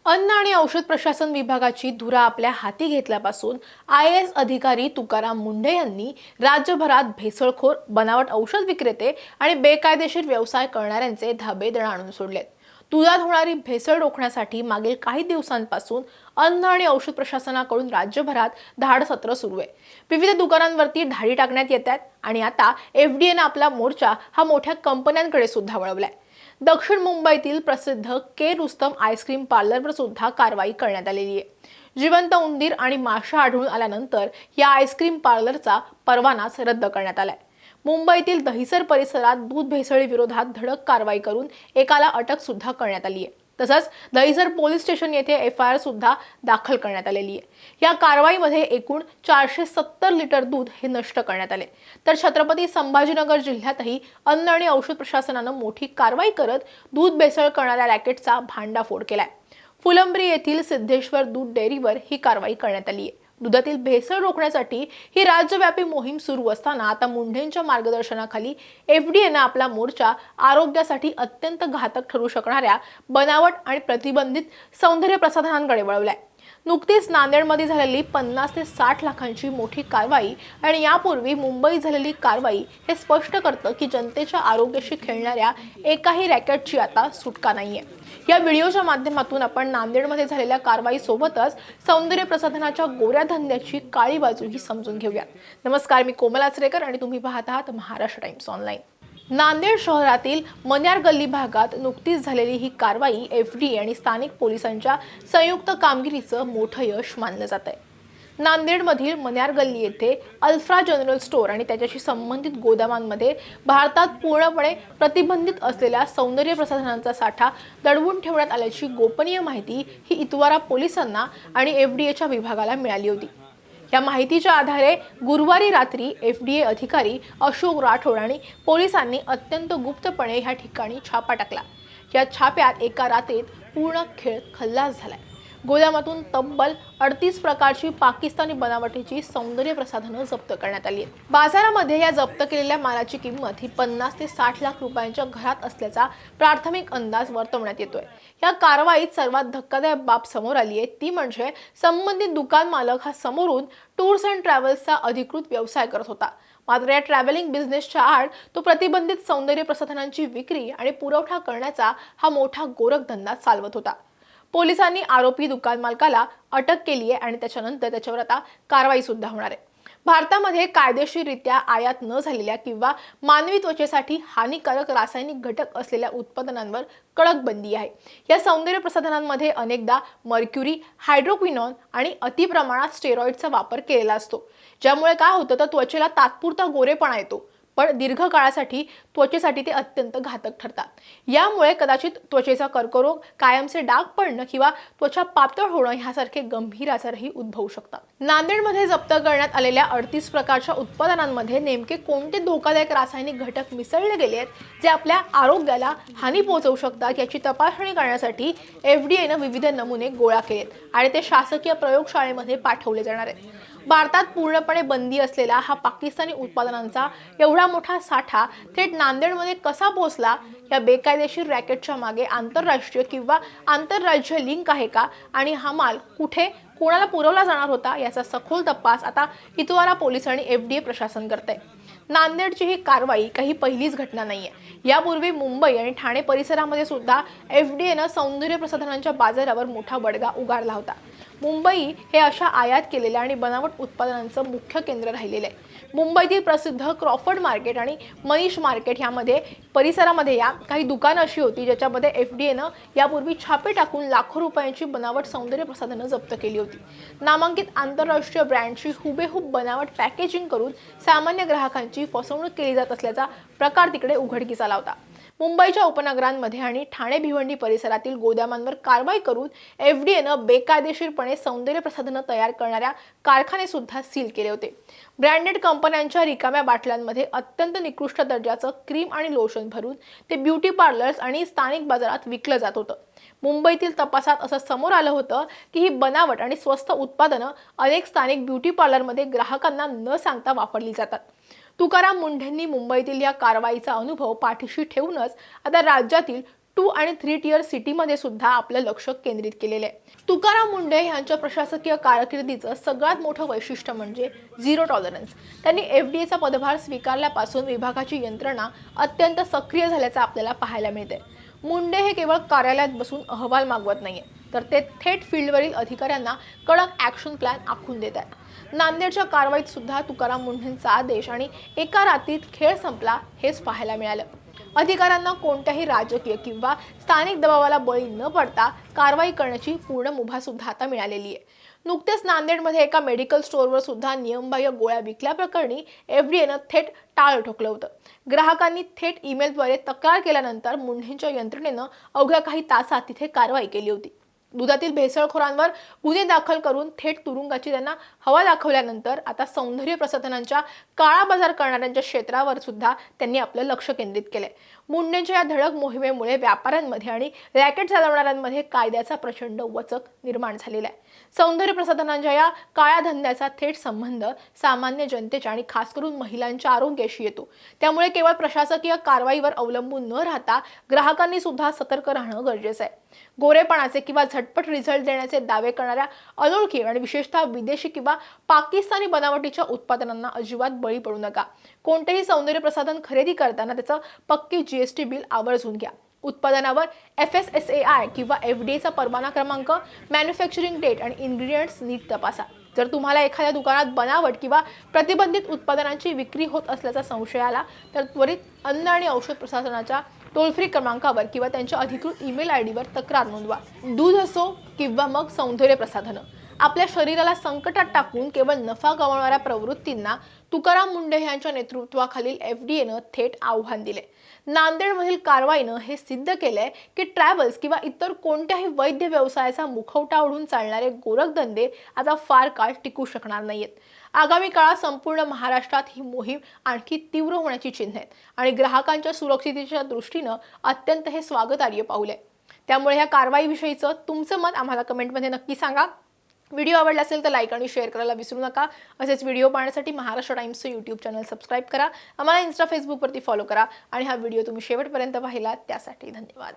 अन्न आणि औषध प्रशासन विभागाची धुरा आपल्या हाती घेतल्यापासून IAS अधिकारी तुकाराम मुंढे यांनी राज्यभरात भेसळखोर, बनावट औषध विक्रेते आणि बेकायदेशीर व्यवसाय करणाऱ्यांचे धाबे दणाणून सोडलेत। दुधात होणारी भेसळ रोखण्यासाठी मागील काही दिवसांपासून अन्न आणि औषध प्रशासनाकडून राज्यभरात धाड सत्र सुरू आहे। विविध दुकानांवरती धाडी टाकण्यात येत आहेत आणि आता FDAने आपला मोर्चा हा मोठ्या कंपन्यांकडे सुद्धा वळवलाय। दक्षिण मुंबईतील प्रसिद्ध के रुस्तम आईस्क्रीम पार्लरवर सुद्धा कारवाई करण्यात आलेली आहे। जिवंत उंदीर आणि माशा आढळून आल्यानंतर या आईस्क्रीम पार्लरचा परवानाच रद्द करण्यात आलाय। मुंबईतील दहिसर परिसरात दूध भेसळी विरोधात धडक कारवाई करून एकाला अटक सुद्धा करण्यात आली आहे। तसंच दहिसर पोलीस स्टेशन येथे FIR सुद्धा दाखल करण्यात आलेली आहे। या कारवाईमध्ये एकूण 470 लिटर दूध हे नष्ट करण्यात आले। तर छत्रपती संभाजीनगर जिल्ह्यातही अन्न आणि औषध प्रशासनाने मोठी कारवाई करत दूध भेसळ करणाऱ्या रॅकेटचा भांडाफोड केलाय। फुलंब्री येथील सिद्धेश्वर दूध डेअरीवर ही कारवाई करण्यात आली आहे। दुधातील भेसळ रोखण्यासाठी ही राज्यव्यापी मोहीम सुरू असताना आता मुंढेंच्या मार्गदर्शनाखाली FDAने आपला मोर्चा आरोग्यासाठी अत्यंत घातक ठरू शकणाऱ्या बनावट आणि प्रतिबंधित सौंदर्य प्रसाधनांकडे वळवलाय। नुकतीच नांदेडमध्ये झालेली 50 ते 60 लाखांची मोठी कारवाई आणि यापूर्वी मुंबईत झालेली कारवाई हे स्पष्ट करतं की जनतेच्या आरोग्याशी खेळणाऱ्या एकाही रॅकेटची आता सुटका नाहीये। या व्हिडिओच्या माध्यमातून आपण नांदेडमध्ये झालेल्या कारवाई सोबतच सौंदर्य प्रसाधनाच्या गोऱ्या धंद्याची काळी बाजूही समजून घेऊया। नमस्कार, मी कोमल आचरेकर आणि तुम्ही पाहत आहात महाराष्ट्र टाइम्स ऑनलाईन। नांदेड शहरातील मन्यार गल्ली भागात नुकतीच झालेली ही कारवाई FDA आणि स्थानिक पोलिसांच्या संयुक्त कामगिरीचं मोठं यश मानलं जात आहे। नांदेडमधील मन्यार गल्ली येथे अल्फ्रा जनरल स्टोअर आणि त्याच्याशी संबंधित गोदामांमध्ये भारतात पूर्णपणे प्रतिबंधित असलेल्या सौंदर्य प्रसाधनांचा साठा दडवून ठेवण्यात आल्याची गोपनीय माहिती ही इतवारा पोलिसांना आणि FDAच्या विभागाला मिळाली होती। या माहितीच्या आधारे गुरुवारी रात्री FDA अधिकारी अशोक राठोड आणि पोलिसांनी अत्यंत गुप्तपणे ह्या ठिकाणी छापा टाकला। या छाप्यात एका रात्रीत पूर्ण खेळ खल्लास झालाय। गोदामातून तब्बल 38 प्रकारची पाकिस्तानी बनावटीची सौंदर्य प्रसाधनं जप्त करण्यात आली आहेत। बाजारामध्ये या जप्त केलेल्या मालाची किंमत ही 50 ते 60 लाख रुपयांच्या घरात असल्याचा प्राथमिक अंदाज वर्तवण्यात येतोय। या कारवाईत सर्वात धक्कादायक बाब समोर आली आहे ती म्हणजे संबंधित दुकान मालक हा समोरून टूर्स अँड ट्रॅव्हल्सचा अधिकृत व्यवसाय करत होता। मात्र या ट्रॅव्हलिंग बिझनेसच्या आड तो प्रतिबंधित सौंदर्य प्रसाधनांची विक्री आणि पुरवठा करण्याचा हा मोठा गोरखधंदा चालवत होता। पोलिसांनी आरोपी दुकान मालकाला अटक केली आहे आणि त्याच्यानंतर त्याच्यावर आता कारवाई सुद्धा होणार आहे। भारतामध्ये कायदेशीररित्या आयात न झालेल्या किंवा मानवी त्वचेसाठी हानिकारक रासायनिक घटक असलेल्या उत्पादनांवर कडक बंदी आहे। या सौंदर्य प्रसाधनांमध्ये अनेकदा मर्क्युरी, हायड्रोक्विनॉन आणि अतिप्रमाणात स्टेरॉइडचा वापर केलेला असतो, ज्यामुळे काय होतं तर त्वचेला तात्पुरता गोरेपणा येतो, पण दीर्घकाळासाठी त्वचेसाठी ते अत्यंत घातक ठरतात। यामुळे कदाचित त्वचेचा कर्करोग, कायमचे डाग पडणं किंवा त्वचा पातळ होणं ह्यासारखे गंभीर आजारही उद्भवू शकतात। नांदेडमध्ये जप्त करण्यात आलेल्या 38 प्रकारच्या उत्पादनांमध्ये नेमके कोणते धोकादायक रासायनिक घटक मिसळले गेले आहेत जे आपल्या आरोग्याला हानी पोहोचवू शकतात याची तपासणी करण्यासाठी FDAने विविध नमुने गोळा केलेत आणि ते शासकीय प्रयोगशाळेमध्ये पाठवले जाणार आहेत। भारतात पूर्णपणे बंदी असलेला हा पाकिस्तानी उत्पादनांचा एवढा मोठा साठा थेट नांदेडमध्ये कसा पोहोचला, या बेकायदेशीर रॅकेटच्या मागे आंतरराष्ट्रीय किंवा आंतरराज्य लिंक आहे का आणि हा माल कुठे कोणाला पुरवला जाणार होता याचा सखोल तपास आता इतवारा पोलीस आणि FDA प्रशासन करते। नांदेडची ही कारवाई काही पहिलीच घटना नाहीये। यापूर्वी मुंबई आणि ठाणे परिसरामध्ये सुद्धा FDAने सौंदर्य प्रसाधनांच्या बाजारावर मोठा बडगा उगारला होता। मुंबई हे अशा आयात केलेल्या आणि बनावट उत्पादनांचं मुख्य केंद्र राहिलेलं आहे। मुंबईतील प्रसिद्ध क्रॉफर्ड मार्केट आणि मनीष मार्केट यामध्ये परिसरामध्ये या काही दुकानं अशी होती ज्याच्यामध्ये FDAने यापूर्वी छापे टाकून लाखो रुपयांची बनावट सौंदर्य प्रसाधनं जप्त केली होती। नामांकित आंतरराष्ट्रीय ब्रँडची हुबेहूब बनावट पॅकेजिंग करून सामान्य ग्राहकांची फसवणूक केली जात असल्याचा प्रकार तिकडे उघडकीस आला होता। मुंबईच्या उपनगरांमध्ये आणि ठाणे भिवंडी परिसरातील गोदामांवर कारवाई करून FDAने बेकायदेशीरपणे सौंदर्य प्रसाधनं तयार करणाऱ्या कारखाने सुद्धा सील केले होते। ब्रँडेड कंपन्यांच्या रिकाम्या बाटल्यांमध्ये अत्यंत निकृष्ट दर्जाचं क्रीम आणि लोशन भरून ते ब्युटी पार्लर्स आणि स्थानिक बाजारात विकलं जात होतं। मुंबईतील तपासात असं समोर आलं होतं की ही बनावट आणि स्वस्त उत्पादनं अनेक स्थानिक ब्युटी पार्लरमध्ये ग्राहकांना न सांगता वापरली जातात। तुकाराम मुंढेंनी मुंबईतील या कारवाईचा अनुभव पाठीशी ठेवूनच आता राज्यातील 2 आणि 3 टियर सिटीमध्ये सुद्धा आपलं लक्ष केंद्रित केलेलं आहे। तुकाराम मुंढे यांच्या प्रशासकीय कारकिर्दीचं सगळ्यात मोठं वैशिष्ट्य म्हणजे झिरो टॉलरन्स। त्यांनी एफडीएचा पदभार स्वीकारल्यापासून विभागाची यंत्रणा अत्यंत सक्रिय झाल्याचं आपल्याला पाहायला मिळते। मुंडे हे केवळ कार्यालयात बसून अहवाल मागवत नाहीये, तर ते थेट फील्डवरील अधिकाऱ्यांना कडक ॲक्शन प्लॅन आखून देत आहेत। नांदेडच्या कारवाईत सुद्धा तुकाराम मुंढेंचा आदेश आणि एका रात्रीत खेळ संपला हेच पाहायला मिळालं। अधिकाऱ्यांना कोणत्याही राजकीय किंवा स्थानिक दबावाला बळी न पडता कारवाई करण्याची पूर्ण मुभा सुद्धा आता मिळालेली आहे। नुकतेच नांदेडमध्ये एका मेडिकल स्टोअरवर सुद्धा नियमबाह्य गोळ्या विकल्याप्रकरणी एफडीएनं थेट टाळ ठोकलं होतं। ग्राहकांनी थेट ईमेलद्वारे तक्रार केल्यानंतर मुंढेंच्या यंत्रणेनं अवघ्या काही तासात तिथे कारवाई केली होती। दुधातील भेसळखोरांवर गुन्हे दाखल करून थेट तुरुंगाची त्यांना हवा दाखवल्यानंतर आता सौंदर्य प्रसाधनांच्या काळा बाजार करणाऱ्यांच्या क्षेत्रावर सुद्धा त्यांनी आपलं लक्ष केंद्रित केलंय। मुंडेंच्या या धडक मोहिमेमुळे व्यापाऱ्यांमध्ये आणि रॅकेट चालवणाऱ्यांमध्ये कायद्याचा प्रचंड वचक निर्माण झालेला आहे। सौंदर्य प्रसाधनांच्या या काळ्या धंद्याचा थेट संबंध सामान्य जनतेच्या आणि खास करून महिलांच्या आरोग्याशी येतो। त्यामुळे केवळ प्रशासकीय कारवाईवर अवलंबून न राहता ग्राहकांनी सुद्धा सतर्क राहणं गरजेचं आहे। गोरेपणाचे किंवा झटपट रिझल्ट देण्याचे दावे करणाऱ्या अनोळखी आणि विशेषतः विदेशी किंवा पाकिस्तानी बनावटीच्या उत्पादनांना अजिबात बळी पडू नका। कोणतेही सौंदर्य प्रसाधन खरेदी करताना त्याचं पक्की जीएसटी बिल आवर्जून घ्या। उत्पादनावर FSSAI किंवा FDAचा परवाना क्रमांक, मॅन्युफॅक्चरिंग डेट आणि इन्ग्रेडियंट्स नीट तपासा। जर तुम्हाला एखाद्या दुकानात बनावट किंवा प्रतिबंधित उत्पादनांची विक्री होत असल्याचा संशय आला तर त्वरित अन्न आणि औषध प्रशासनाच्या टोल फ्री क्रमांकावर किंवा त्यांच्या अधिकृत ईमेल आयडीवर तक्रार नोंदवा। दूध असो किंवा मग सौंदर्य प्रसाधनं, आपल्या शरीराला संकटात टाकून केवळ नफा गमावणाऱ्या प्रवृत्तींना तुकाराम मुंढे यांच्या नेतृत्वाखालील एफडीएनं थेट आव्हान दिले। नांदेडमधील कारवाईनं हे सिद्ध केलंय की ट्रॅव्हल्स किंवा इतर कोणत्याही वैद्य व्यवसायाचा मुखवटा ओढून चालणारे गोरखधंदे आता फार काळ टिकू शकणार नाहीयेत। आगामी काळात संपूर्ण महाराष्ट्रात ही मोहीम आणखी तीव्र होण्याची चिन्ह आहेत आणि ग्राहकांच्या सुरक्षिततेच्या दृष्टीनं अत्यंत हे स्वागतार्ह पाऊल आहे। त्यामुळे या कारवाईविषयीचं तुमचं मत आम्हाला कमेंटमध्ये नक्की सांगा। व्हिडिओ आवडला असेल तर लाईक आणि शेअर करायला विसरू नका। असेच व्हिडिओ पाहण्यासाठी महाराष्ट्र टाइम्सचं यूट्यूब चॅनल सबस्क्राईब करा, आम्हाला इन्स्टा फेसबुकवरती फॉलो करा आणि हा व्हिडिओ तुम्ही शेवटपर्यंत पाहिला त्यासाठी धन्यवाद।